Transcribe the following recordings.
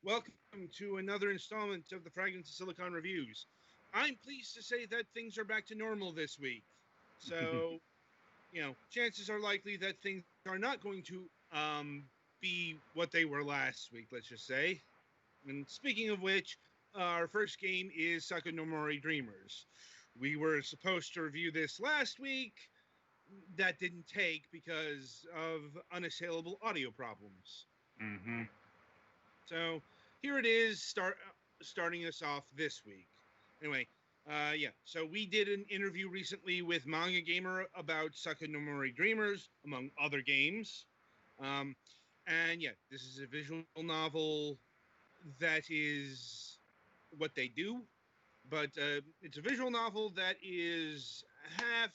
Welcome to another installment of the Fragments of Silicon Reviews. I'm pleased to say that things are back to normal this week. So, chances are likely that things are not going to be what they were last week, let's just say. And speaking of which, our first game is Sakuranomori Dreamers. We were supposed to review this last week. That didn't take because of unassailable audio problems. Mm-hmm. So here it is, starting us off this week. Anyway, so we did an interview recently with Manga Gamer about Sakuranomori Dreamers, among other games. This is a visual novel that is what they do, but it's a visual novel that is half,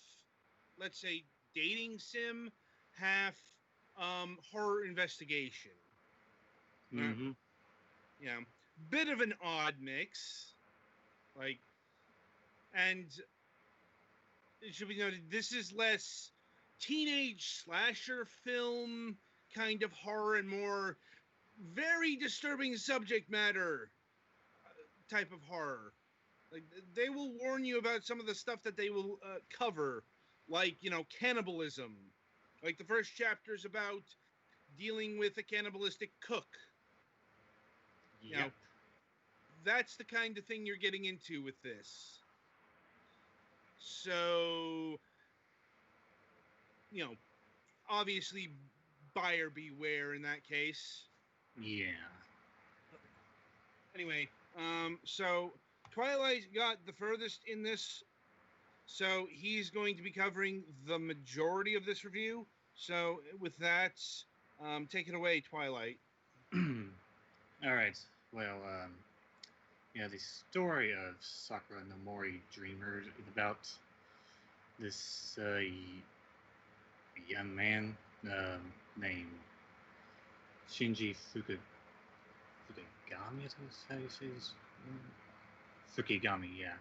let's say, dating sim, half horror investigation. Mm-hmm. Bit of an odd mix. And it should be noted, this is less teenage slasher film kind of horror and more very disturbing subject matter type of horror. Like, they will warn you about some of the stuff that they will cover, like, cannibalism. Like, the first chapter is about dealing with a cannibalistic cook. Yep. That's the kind of thing you're getting into with this. So, obviously, buyer beware in that case. Yeah. Anyway, so Twilight got the furthest in this, so he's going to be covering the majority of this review. So with that, take it away, Twilight. All right. Well, the story of Sakuranomori Dreamers is about this young man named Shinji Fukigami. Is how you say his name? Fukigami, yeah.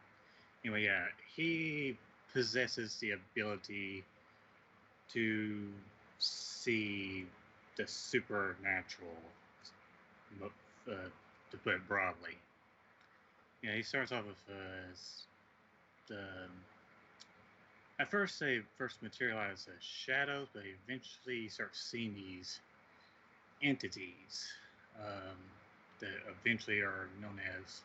Anyway, yeah, he possesses the ability to see the supernatural, to put it broadly. Yeah, he starts off with at first they first materialize as shadows, but eventually you start seeing these entities that eventually are known as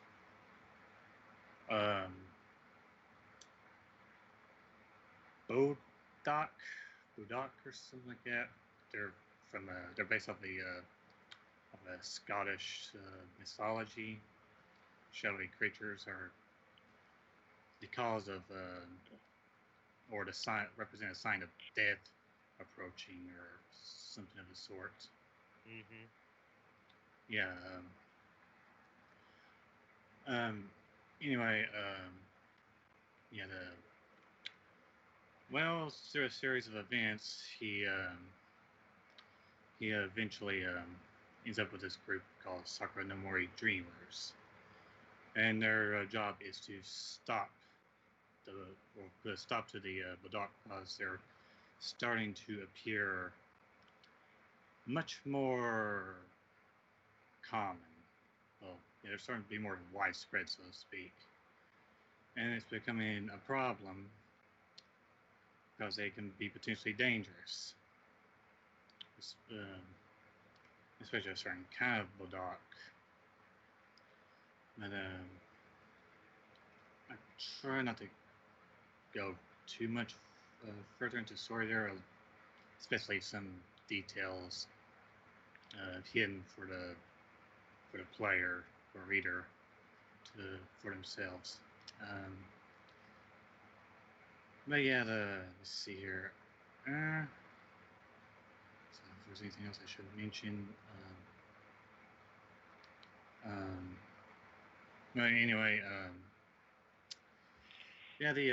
Bodak or something like that. They're based off the Scottish mythology. Shadowy creatures are the cause of or the sign represent a sign of death approaching or something of the sort. Mm-hmm. Yeah. Anyway, through a series of events, he eventually ends up with this group called Sakuranomori Dreamers, and their job is to put a stop to the Badak, because they're starting to appear much more common. Well, they're starting to be more widespread, so to speak, and it's becoming a problem because they can be potentially dangerous. Especially a certain kind of Badak. But I try not to go too much further into story there, especially some details hidden for the player or reader for themselves. But yeah, let's see here. So if there's anything else I should mention. But anyway, where did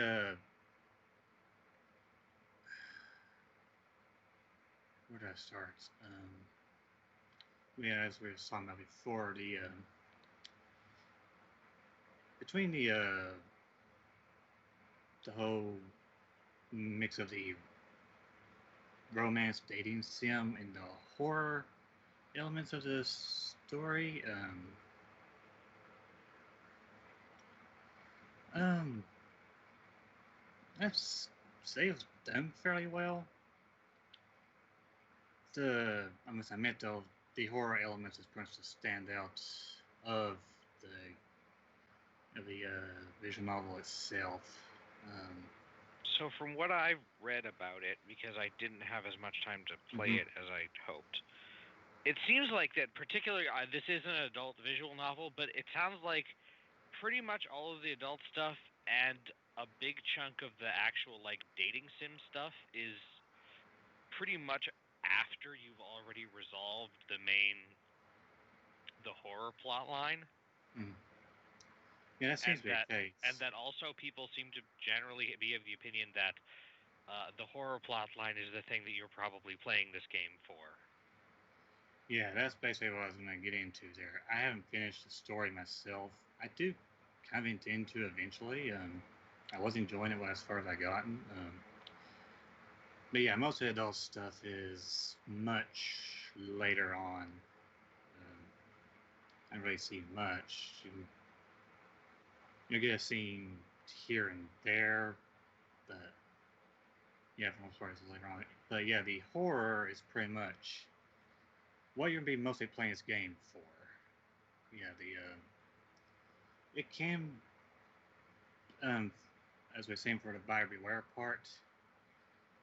I start? As we were talking about before, between the whole mix of the romance dating sim and the horror elements of the story. Um, I'd say it was done fairly well. I meant though, the horror elements is pretty much the standout of the visual novel itself. Um, So from what I've read about it, because I didn't have as much time to play it as I'd hoped, it seems like that particularly, this is an adult visual novel, but it sounds like pretty much all of the adult stuff and a big chunk of the actual like dating sim stuff is pretty much after you've already resolved the horror plot line. Yeah, that seems to be the case. And that also people seem to generally be of the opinion that the horror plot line is the thing that you're probably playing this game for. Yeah, that's basically what I was going to get into there. I haven't finished the story myself. I do kind of intend to eventually. I was enjoying it as far as I gotten. But yeah, most of the adult stuff is much later on. I don't really see much. You get a scene here and there, but yeah, for the most part, it's later on. But yeah, the horror is pretty much what you're gonna be mostly playing this game for. Yeah, it can, as we are saying for the buyer beware part,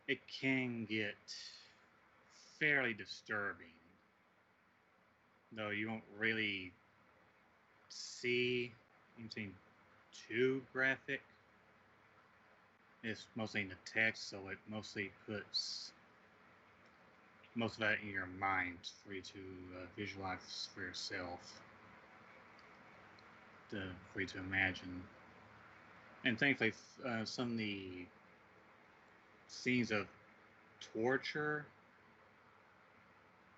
it can get fairly disturbing. Though you won't really see anything too graphic. It's mostly in the text, so it mostly puts most of that in your mind for you to visualize for yourself, for you to imagine. And thankfully, some of the scenes of torture,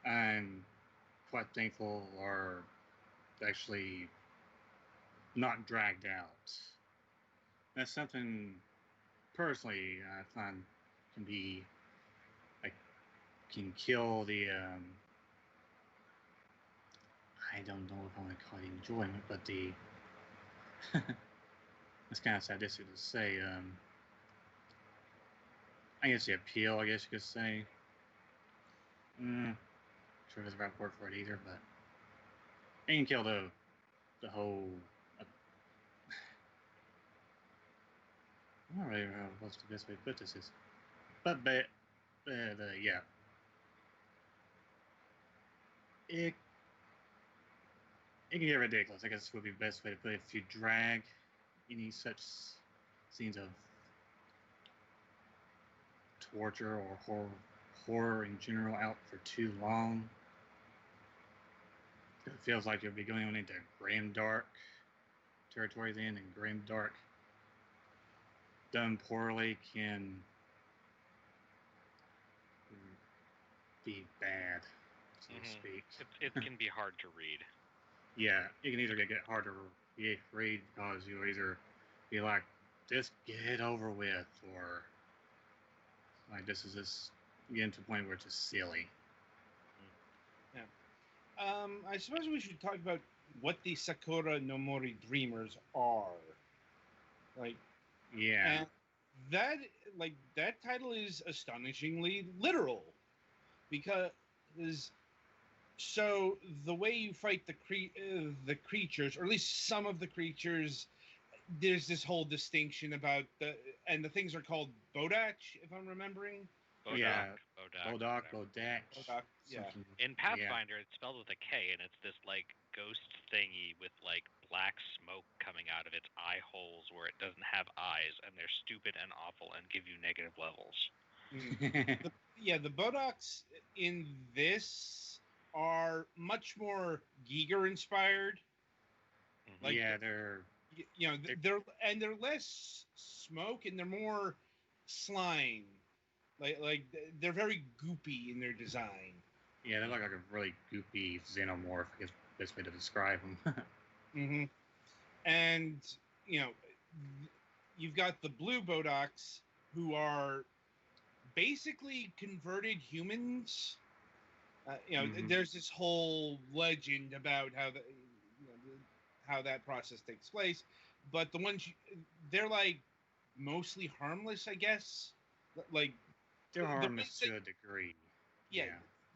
I'm quite thankful are actually not dragged out. That's something personally I find can be can kill the I don't know if I want to call it enjoyment, but the it's kind of sadistic to say. I guess the appeal, I guess you could say. Sure there's a right word for it either, but it can kill the whole. I don't really know what's the best way to put this is, but yeah, it can get ridiculous. I guess would be the best way to put it. If you drag any such scenes of torture or horror in general out for too long, it feels like you'll be going on into grim dark territory then, and grim dark done poorly can be bad, so to speak. It can be hard to read. Yeah, it can either get hard to read because you'll either be like, just get it over with, or like this is just getting to the point where it's just silly. Yeah. I suppose we should talk about what the Sakuranomori Dreamers are. Like, yeah, and that title is astonishingly literal, because so the way you fight the creatures, or at least some of the creatures, there's this whole distinction about the things are called Bodach, if I'm remembering. Bodak. Yeah. In Pathfinder, it's spelled with a K, and it's this like ghost thingy with like black smoke coming out of its eye holes where it doesn't have eyes, and they're stupid and awful and give you negative levels. The Bodachs in this are much more Giger inspired. Like, yeah, they're they're less smoke and they're more slime. Like they're very goopy in their design. Yeah, they're like a really goopy xenomorph, I guess the best way to describe them. And you've got the blue Bodachs, who are basically converted humans. There's this whole legend about how that process takes place, but the ones they're like mostly harmless, I guess. Like They're the harmless ones that, to a degree. yeah,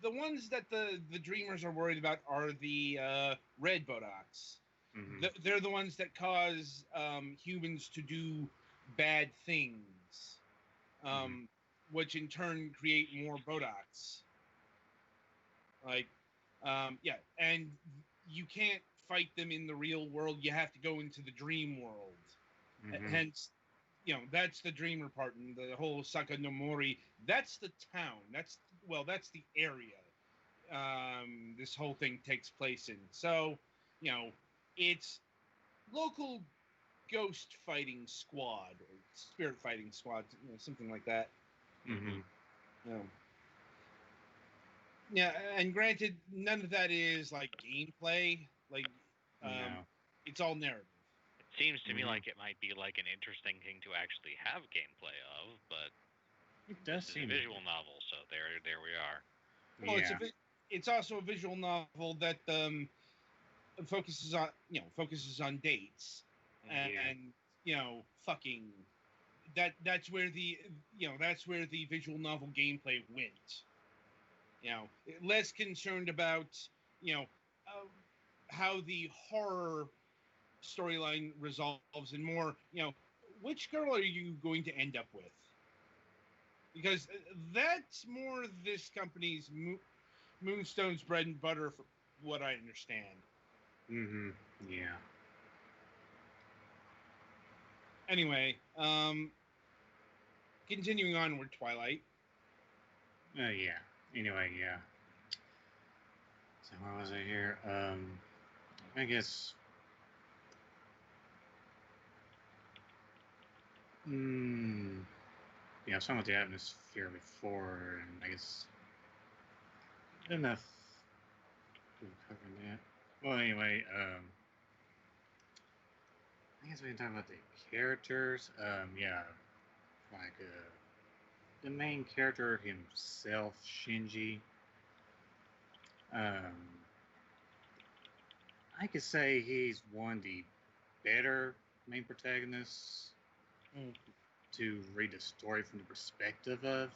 the ones that the dreamers are worried about are the red Bodocs. Mm-hmm. They're the ones that cause humans to do bad things, which in turn create more Bodocs. Like, and you can't fight them in the real world. You have to go into the dream world. Hence, that's the dreamer part, and the whole Sakuranomori. That's the town. That's the area. This whole thing takes place in. So, it's local ghost fighting squad or spirit fighting squad, something like that. Yeah, and granted, none of that is like gameplay. Like, it's all narrative. It seems to me like it might be like an interesting thing to actually have gameplay of, but it does seem a visual novel, so there we are. Well, it's also a visual novel that focuses on dates, and fucking that's where the visual novel gameplay went. Less concerned about how the horror storyline resolves, and more which girl are you going to end up with, because that's more this company's Moonstone's bread and butter, for what I understand. Yeah. Anyway, continuing onward, Twilight. Yeah. Anyway, yeah. So where was I here? I guess. Yeah, I was talking about the atmosphere before, and I guess enough covering that. Well, anyway, I guess we can talk about the characters. Yeah, like the main character himself, Shinji. I could say he's one of the better main protagonists to read the story from the perspective of.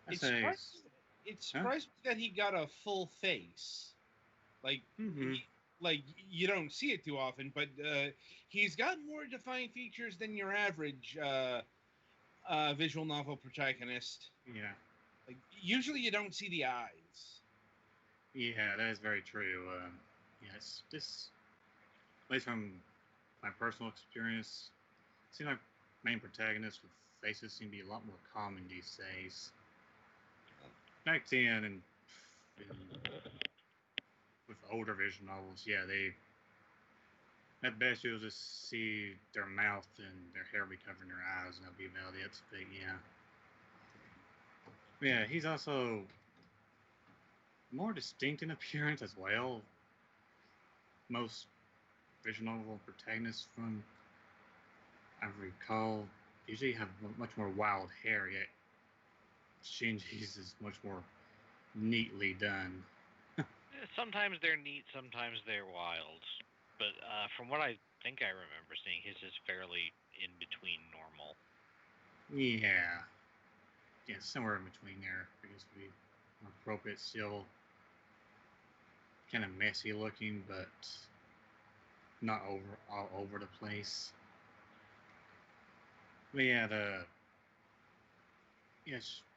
It's surprising that he got a full face. Like, you don't see it too often, but he's got more defined features than your average visual novel protagonist. Yeah. Like, usually you don't see the eyes. Yeah, that is very true. Yes, this, at least from my personal experience, it seems like main protagonists with faces seem to be a lot more common these days. Back then, and with older visual novels, yeah, at best you'll just see their mouth and their hair be covering their eyes, and that'll be about it. But yeah, he's also more distinct in appearance as well. Most visual novel protagonists, from I recall, usually have much more wild hair, yet Shinji's is much more neatly done. Sometimes they're neat, sometimes they're wild. But from what I think I remember seeing, his is fairly in between normal. Yeah, somewhere in between there. I guess would be more appropriate. Still kind of messy looking, but not all over the place. But yeah,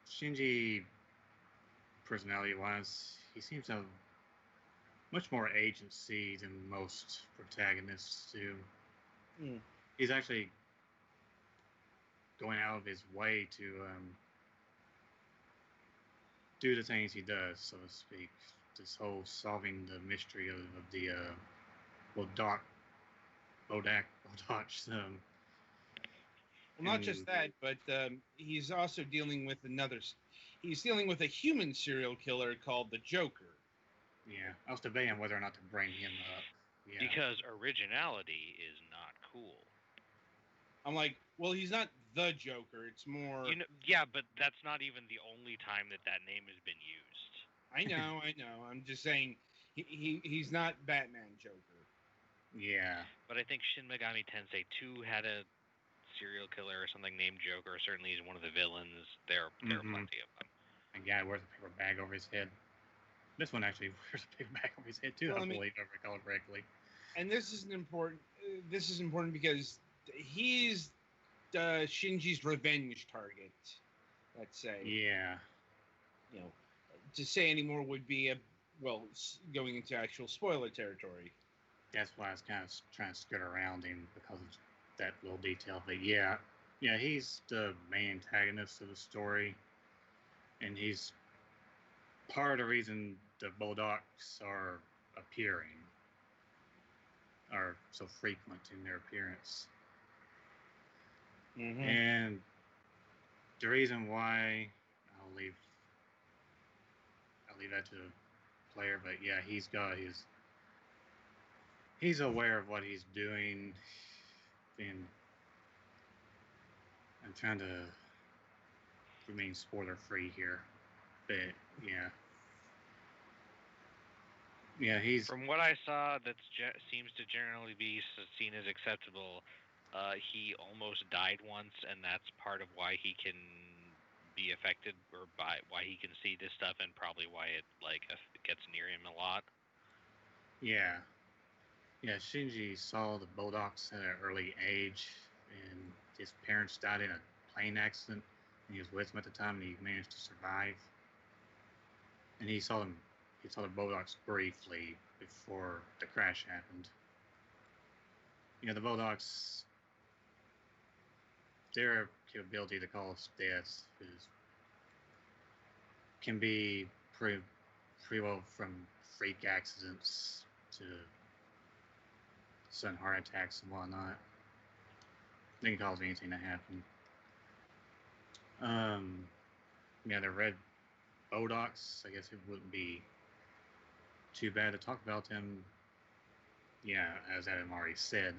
Shinji, personality-wise, he seems to have much more agency than most protagonists do. He's actually going out of his way to do the things he does, so to speak. This whole solving the mystery of the Bodak. Well, not just that, but he's also dealing with he's dealing with a human serial killer called the Joker. Yeah, I was debating whether or not to bring him up. Yeah. Because originality is not cool. I'm like, well, he's not the Joker. It's more. Yeah, but that's not even the only time that name has been used. I know. I'm just saying he's not Batman Joker. Yeah. But I think Shin Megami Tensei 2 had a serial killer or something named Joker. Certainly he's one of the villains. There are plenty of them. A guy wears a paper bag over his head. This one actually wears a paper bag over his head too, I believe, if I recall correctly. And this is important. This is important because he's Shinji's revenge target. Let's say. Yeah. You know, to say any more would be going into actual spoiler territory. That's why I was kind of trying to skirt around him because of that little detail. But yeah, he's the main antagonist of the story, and he's part of the reason the Bodaks are appearing, are so frequent in their appearance. Mm-hmm. And the reason why, I'll leave that to the player. But yeah, he's aware of what he's doing, and I'm trying to remain spoiler free here, but he's. From what I saw, that seems to generally be seen as acceptable. He almost died once, and that's part of why he can be affected, or why he can see this stuff, and probably why it gets near him a lot. Yeah. Shinji saw the Bodaks at an early age, and his parents died in a plane accident, and he was with them at the time, and he managed to survive. And he saw the Bodaks briefly before the crash happened. The Bodaks, their capability to cause deaths can be pretty well from freak accidents to sudden heart attacks and whatnot. They can cause anything to happen. The red Bodaks, I guess it wouldn't be too bad to talk about them. Yeah, as Adam already said,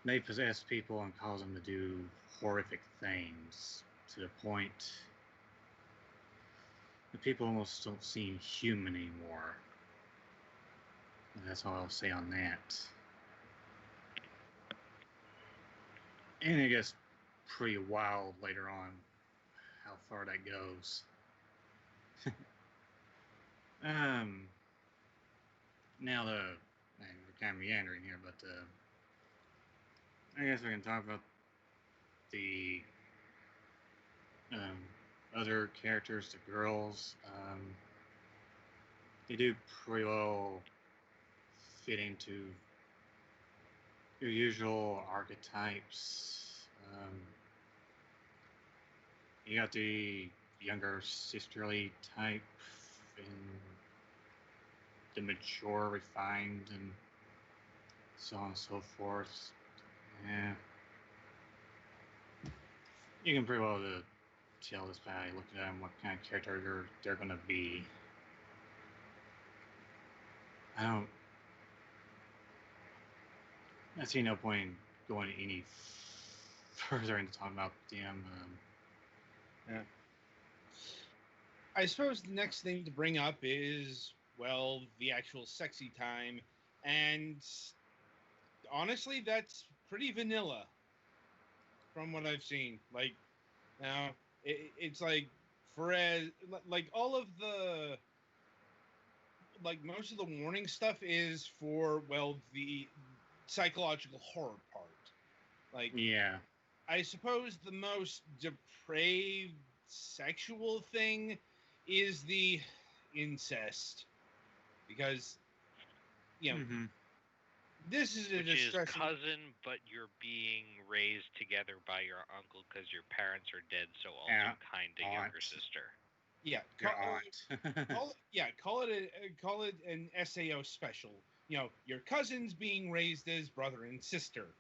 they possess people and cause them to do horrific things to the point that people almost don't seem human anymore. And that's all I'll say on that. And it gets pretty wild later on how far that goes. Now we're kind of meandering here, but I guess we can talk about the other characters, the girls. They do pretty well fit into your usual archetypes. You got the younger sisterly type, and the mature, refined, and so on and so forth. Yeah. You can pretty well tell this by looking at them what kind of character they're going to be. I see no point in going any further into talking about them. Yeah. I suppose the next thing to bring up is, the actual sexy time. And honestly, that's pretty vanilla from what I've seen. Now, it's all of the, most of the warning stuff is for, the psychological horror part. Yeah. I suppose the most depraved sexual thing is the incest, because this is which is cousin, but you're being raised together by your uncle because your parents are dead, so also kind of younger sister. Yeah, call it an SAO special. Your cousins being raised as brother and sister.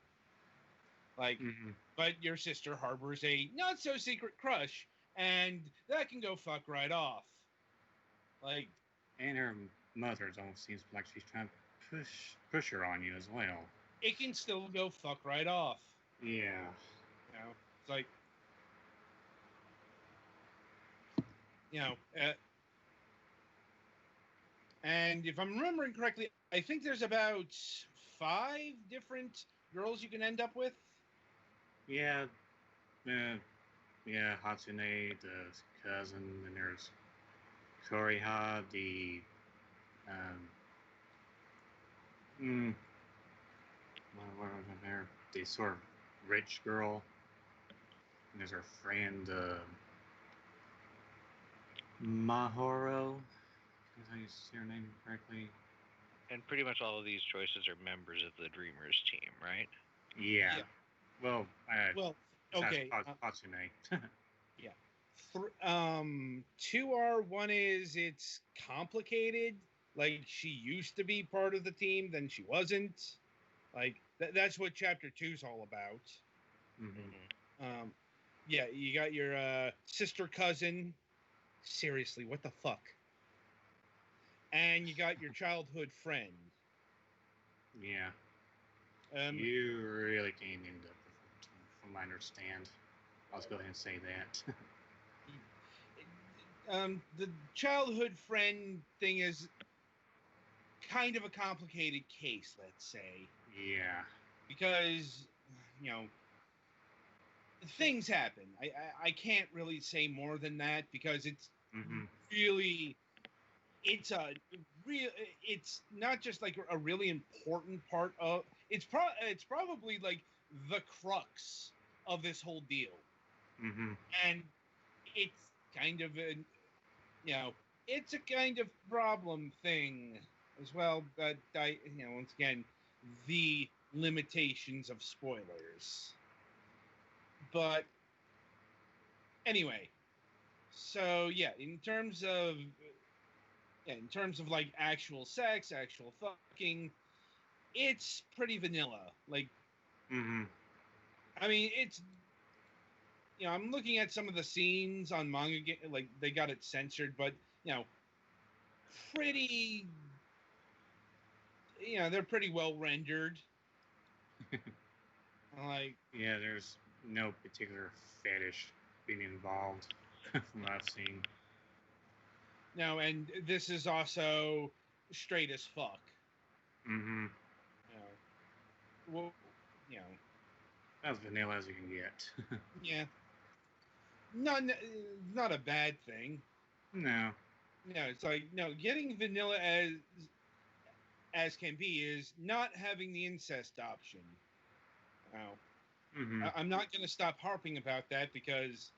But your sister harbors a not-so-secret crush, and that can go fuck right off. And her mother almost seems like she's trying to push her on you as well. It can still go fuck right off. Yeah. It's you know, and if I'm remembering correctly, I think there's about 5 different girls you can end up with. Yeah, yeah, Hatsune, the cousin, and there's Koriha, the um, what was in there? The sort of rich girl. And there's her friend Mahoro. Is how you say her name correctly? And pretty much all of these choices are members of the Dreamers team, right? Yeah. Yeah. Well, Well, okay. Hatsune. Yeah. 2R, one is it's complicated. Like, she used to be part of the team, then she wasn't. Like, that's what Chapter 2's all about. Mm-hmm. Yeah, you got your sister cousin. Seriously, what the fuck? And you got your childhood friend. Yeah. You really came into, from what I understand. I'll just go ahead and say that. The childhood friend thing is kind of a complicated case, let's say. Yeah. Because, things happen. I can't really say more than that because it's really, it's not just like a really important part of, it's probably like the crux of this whole deal. And it's kind of it's a kind of problem thing as well, but once again, the limitations of spoilers. But anyway, so yeah, in terms of like actual sex, actual fucking, it's pretty vanilla. Like, I mean, it's, I'm looking at some of the scenes on manga, like they got it censored, but pretty, they're pretty well rendered. Like, yeah, there's no particular fetish being involved from what I've seen. No, and this is also straight as fuck. Well, as vanilla as you can get. Yeah. Not a bad thing. No. No, it's like, no, getting vanilla as can be is not having the incest option. I'm not going to stop harping about that because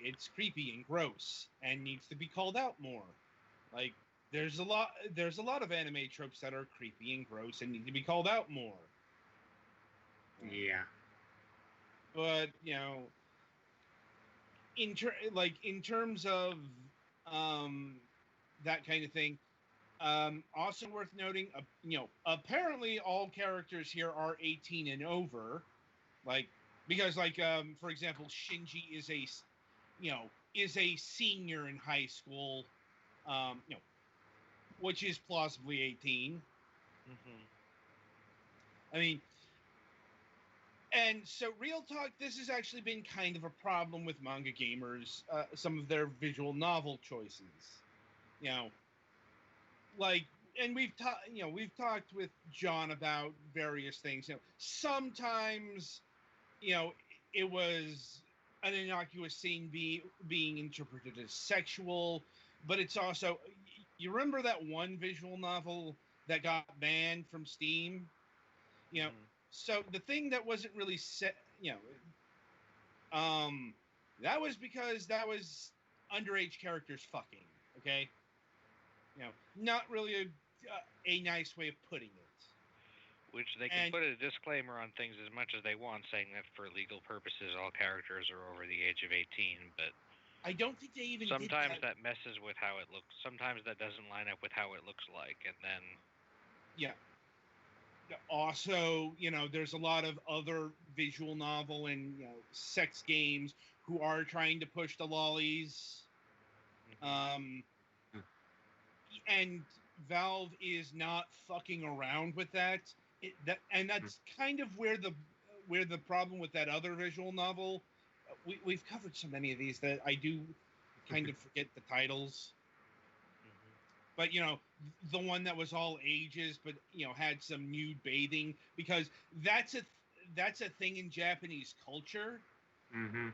it's creepy and gross and needs to be called out more. Like, there's a lot of anime tropes that are creepy and gross and need to be called out more. Yeah. But, in terms of that kind of thing, also worth noting, apparently all characters here are 18 and over, like, because, like, for example, Shinji is a senior in high school, which is plausibly 18. I mean, and so, real talk, this has actually been kind of a problem with manga gamers, some of their visual novel choices. Like, and we've talked with John about various things. Sometimes, it was an innocuous scene being interpreted as sexual, but it's also, you remember that one visual novel that got banned from Steam? So the thing that wasn't really set, that was because that was underage characters fucking, okay? Not really a nice way of putting it. Which they can put a disclaimer on things as much as they want, saying that for legal purposes, all characters are over the age of 18, but I don't think they even sometimes that messes with how it looks. Sometimes that doesn't line up with how it looks like, and then... Yeah. Also, there's a lot of other visual novel and, sex games who are trying to push the lollies. And Valve is not fucking around with that. That's kind of where the problem with that other visual novel. We've covered so many of these that I do kind of forget the titles. But, the one that was all ages, but, had some nude bathing, because that's a thing in Japanese culture. Mm-hmm.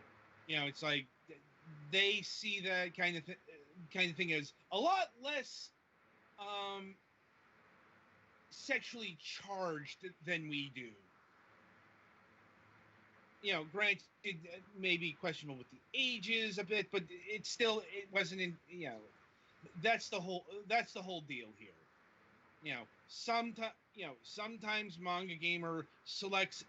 It's like they see that kind of thing as a lot less sexually charged than we do. Granted, maybe questionable with the ages a bit, but it wasn't in, that's the whole deal here. Sometimes Manga Gamer selects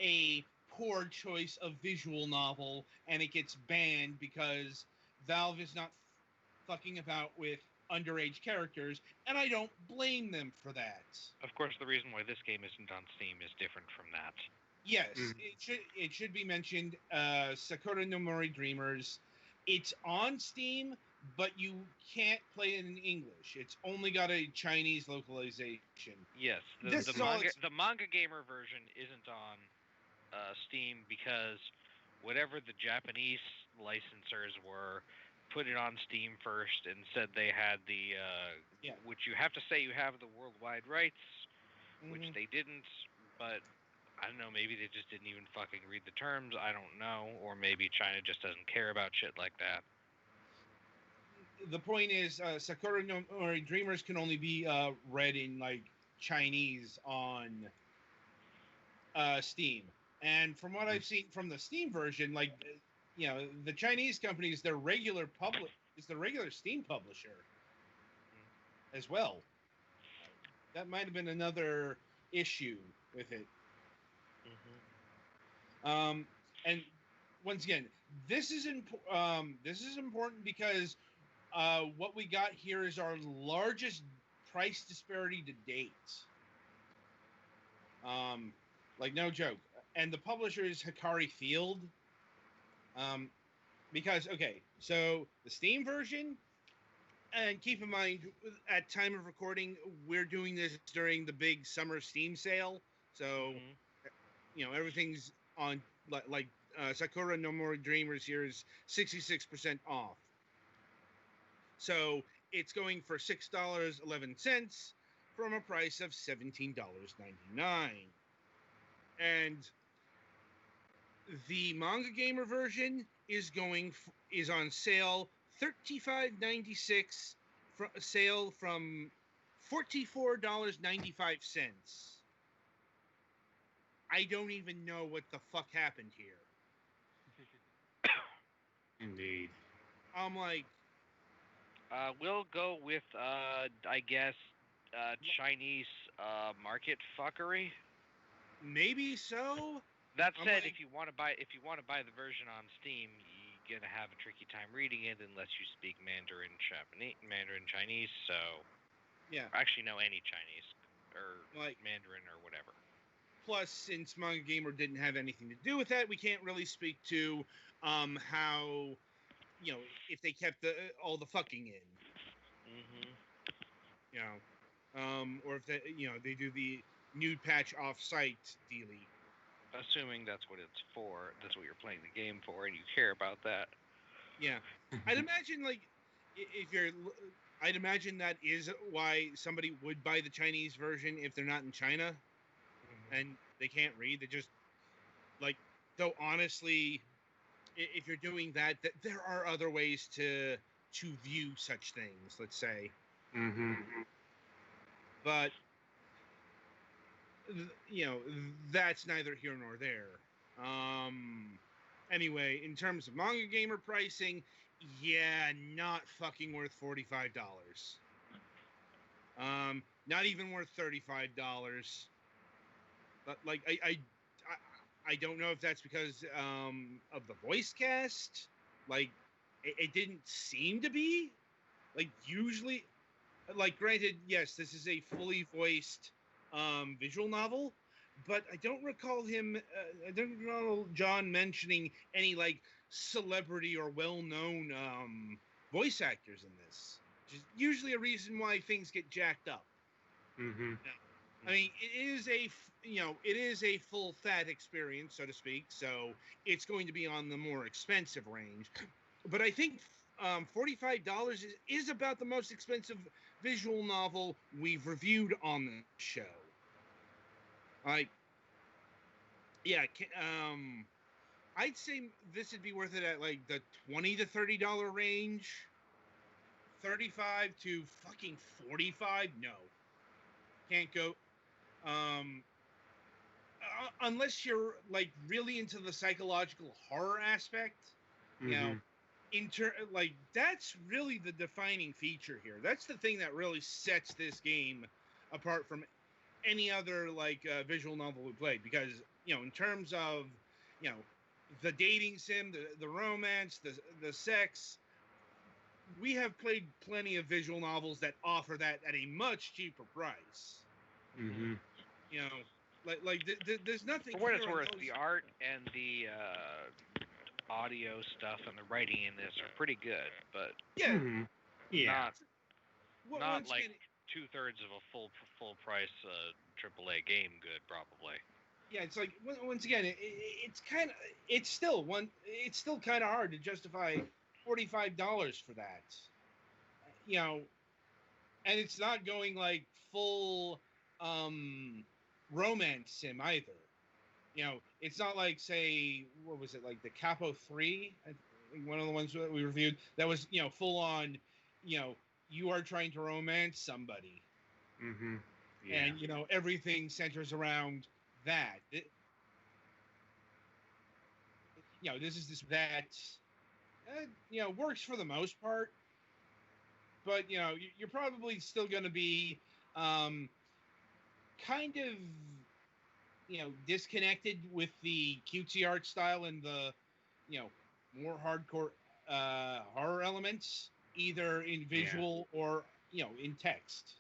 a poor choice of visual novel and it gets banned because Valve is not fucking about with underage characters, and I don't blame them for that. Of course, the reason why this game isn't on Steam is different from that. Yes, it should be mentioned. Sakuranomori Dreamers, it's on Steam, but you can't play it in English. It's only got a Chinese localization. Yes, the manga gamer version isn't on Steam because whatever the Japanese licensors were put it on Steam first and said they had the which you have to say you have the worldwide rights, which they didn't, but I don't know, maybe they just didn't even fucking read the terms, I don't know, or maybe China just doesn't care about shit like that. The point is, Sakuranomori Dreamers can only be read in, like, Chinese on Steam. And from what I've seen from the Steam version, like, the Chinese company is the regular Steam publisher as well. That might have been another issue with it. And once again, this is important because what we got here is our largest price disparity to date. Like, no joke. And the publisher is Hikari Field. Because, okay, so the Steam version, and keep in mind, at time of recording, we're doing this during the big summer Steam sale. So, everything's on, like Sakuranomori Dreamers here is 66% off. So, it's going for $6.11 from a price of $17.99. And the Manga Gamer version is on sale $35.96 sale from $44.95. I don't even know what the fuck happened here. Indeed. I'm like, we'll go with I guess Chinese market fuckery. Maybe so. That said, if you want to buy the version on Steam, you're gonna have a tricky time reading it unless you speak Mandarin Chinese. So, yeah, actually, no, any Chinese or like Mandarin or whatever. Plus, since Manga Gamer didn't have anything to do with that, we can't really speak to how, if they kept all the fucking in. Or if they do the nude patch off-site dealie. Assuming that's what it's for, that's what you're playing the game for, and you care about that. Yeah, I'd imagine I'd imagine that is why somebody would buy the Chinese version if they're not in China, and they can't read. They just though honestly, if you're doing that, there are other ways to view such things. Let's say, but. That's neither here nor there. Anyway, in terms of Manga Gamer pricing, yeah, not fucking worth $45. Not even worth $35. But I don't know if that's because of the voice cast. It didn't seem to be. Usually, granted, yes, this is a fully voiced visual novel, but I don't recall I don't recall John mentioning any celebrity or well-known voice actors in this, which is usually a reason why things get jacked up. I mean, it is a full fat experience, so to speak, so it's going to be on the more expensive range. But I think $45 is about the most expensive visual novel we've reviewed on the show. Like, yeah, I'd say this would be worth it at like the $20 to $30 range. 35 to fucking 45? No. Can't go. Unless you're like really into the psychological horror aspect, you know, like that's really the defining feature here. That's the thing that really sets this game apart from any other like visual novel we played, because in terms of the dating sim, the romance, the sex, we have played plenty of visual novels that offer that at a much cheaper price. There's nothing. For what it's worth, the art and the audio stuff and the writing in this are pretty good, but not like 2/3 of a full price AAA game good, probably. Yeah, it's like once again, it's still kind of hard to justify $45 for that. And it's not going like full romance sim either. It's not like, say, what was it, like the Capo 3, one of the ones that we reviewed, that was full on, you are trying to romance somebody, and everything centers around that. This is that works for the most part, but you're probably still going to be kind of disconnected with the cutesy art style and the more hardcore horror elements, either in visual or in text.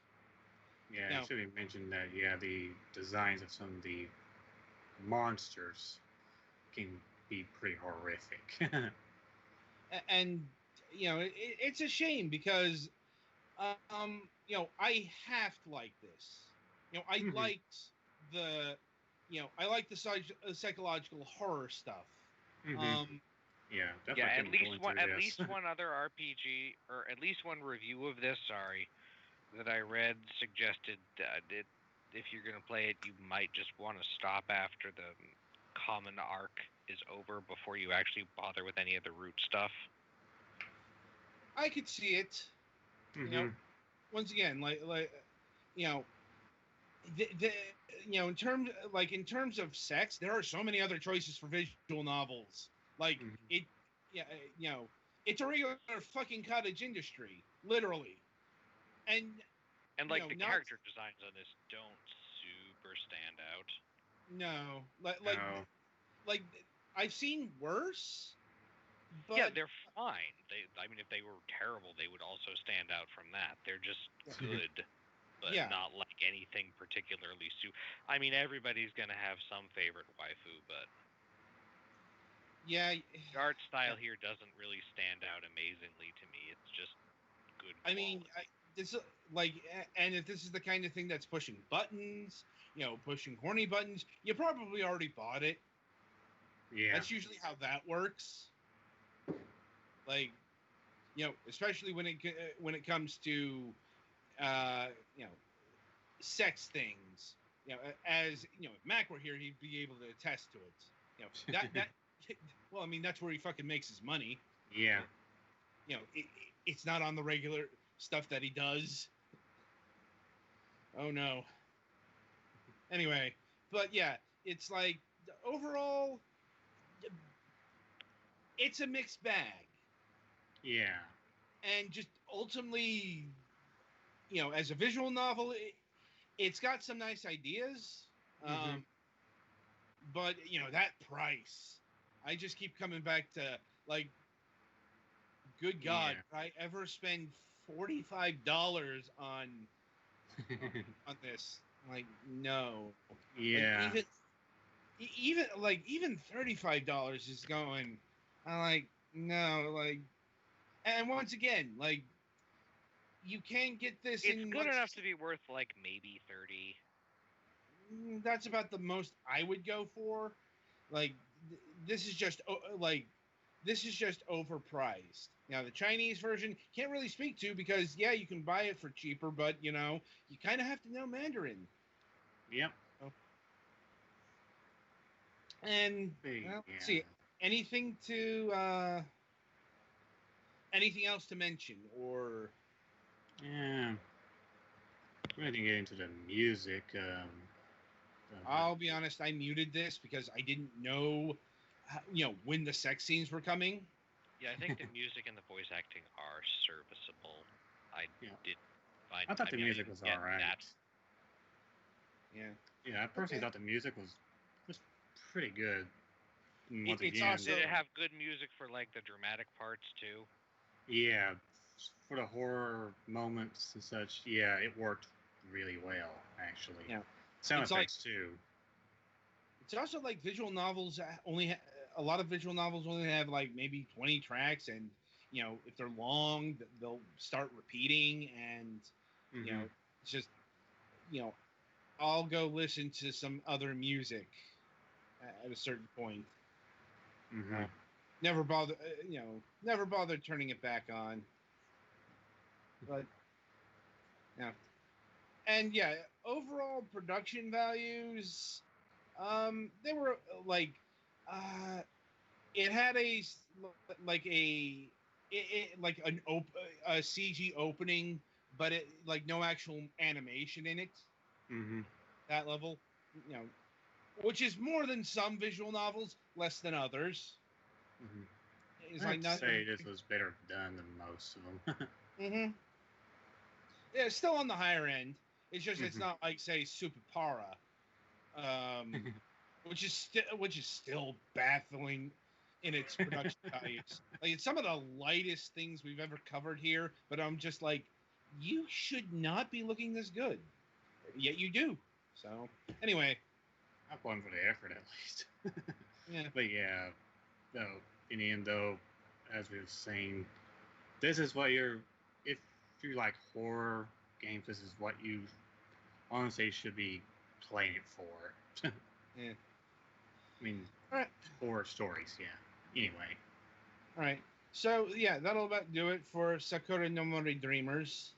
Yeah, it should be mentioned that the designs of some of the monsters can be pretty horrific. And it's a shame because I have to like this. I liked the I like the psychological horror stuff. Definitely. At least one other RPG, or at least one review of this, that I read suggested that if you're going to play it, you might just want to stop after the common arc is over before you actually bother with any of the root stuff. I could see it. Once again, in terms of sex, there are so many other choices for visual novels. Like it's a regular fucking cottage industry, literally. And like the character designs on this don't super stand out. No, like I've seen worse. But yeah, they're fine. If they were terrible, they would also stand out from that. They're just good, but not like anything particularly. Everybody's gonna have some favorite waifu, but the art style here doesn't really stand out amazingly to me. It's just good quality. And if this is the kind of thing that's pushing buttons, pushing horny buttons, you probably already bought it. Yeah, that's usually how that works. Like, especially when it comes to, sex things. As if Mac were here, he'd be able to attest to it. That. Well, that's where he fucking makes his money. Yeah. It's not on the regular stuff that he does. Oh no. Anyway, but yeah, it's like overall, it's a mixed bag. Yeah. And just ultimately, as a visual novel, it's got some nice ideas. But that price, I just keep coming back to, like, good God, did I ever spend $45 on this? Like, no. Yeah. Like, even $35 is going. I'm like, no, like, and once again, like, you can't get this. It's good enough to be worth like maybe 30. That's about the most I would go for. Like, this is just like this is just overpriced. Now, the Chinese version can't really speak to because, yeah, you can buy it for cheaper, but, you know, you kind of have to know Mandarin. Yep. And, well, let's see, anything else to mention, or... Yeah. We didn't get into the music. I'll be honest, I muted this because I didn't know, when the sex scenes were coming. Yeah, I think the music and the voice acting are serviceable. I thought the music was all right. Yeah. Yeah, I personally thought the music was pretty good. It's also, did it have good music for like the dramatic parts too? Yeah, for the horror moments and such. Yeah, it worked really well actually. Yeah. Sound effects too. It's also like visual novels a lot of visual novels only have like maybe 20 tracks, and if they're long, they'll start repeating, and it's just I'll go listen to some other music at a certain point. Mm-hmm. Never bother turning it back on. But yeah, and overall production values, they were like, it had a CG opening, but it like no actual animation in it. Mm-hmm. That level, which is more than some visual novels, less than others. Mm-hmm. I'd say this was better done than most of them. Mm-hmm. Yeah, it's still on the higher end. It's just it's not like, say, Supapara, which is still baffling in its production values. Like, it's some of the lightest things we've ever covered here, but I'm just like, you should not be looking this good, yet you do. So anyway, I'm going for the effort at least. Yeah. But yeah, no. In the end, though, as we were saying, this is what if you like horror games, this is what you honestly should be playing it for. Yeah. I mean, all right. Horror stories, yeah. Anyway. All right. So, yeah, that'll about do it for Sakuranomori Dreamers.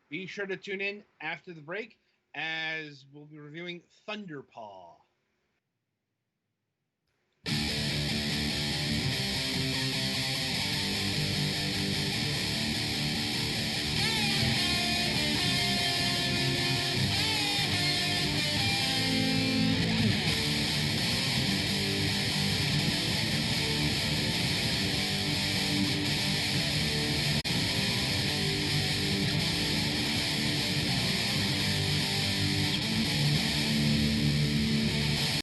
Be sure to tune in after the break, as we'll be reviewing Thunderpaw.